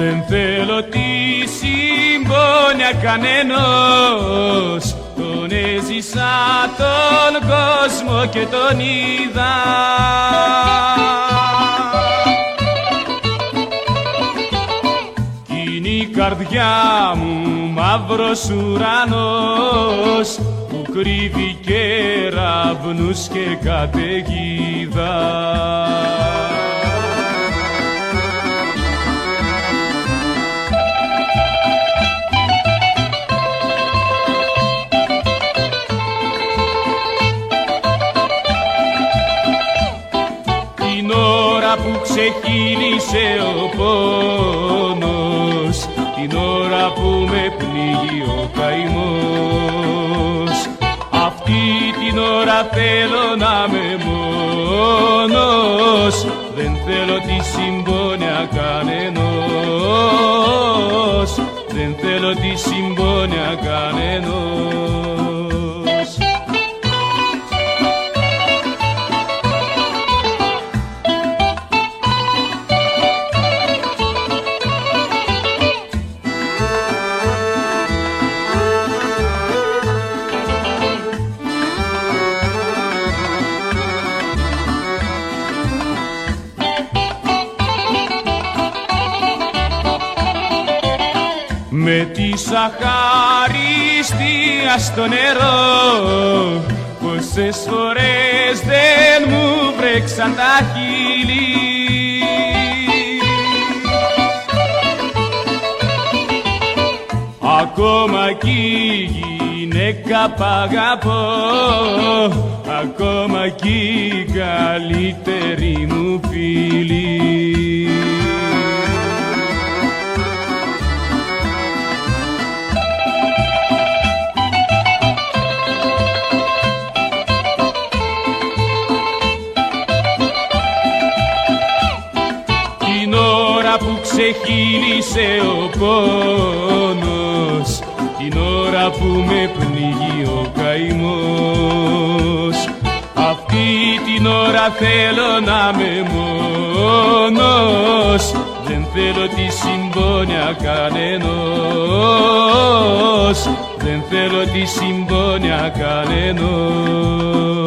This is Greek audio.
Δεν θέλω τη συμπόνια κανένας, τον έζησα τον κόσμο και τον είδα. Κι είναι η καρδιά μου μαύρος ουρανός που κρύβει κεραυνούς και καταιγίδα. Την ώρα που ξεχύλισε ο πόνος, την ώρα που με πνίγει ο καημός, αυτή την ώρα θέλω να είμαι μόνος. Δεν θέλω τη συμπόνια κανενός, δεν θέλω τη συμπόνια κανενός. Με τη σαχαριστία στο νερό, πόσες φορές δεν μου βρέξαν τα χείλη. Ακόμα κι η γυναίκα π' αγαπώ, ακόμα κι η καλύτερη μου φίλη. Που ξεχύλισε ο πόνος, την ώρα που με πνίγει ο καημός, αυτή την ώρα θέλω να είμαι μόνος. Δεν θέλω τη συμπόνια κανενός, δεν θέλω τη συμπόνια κανενός.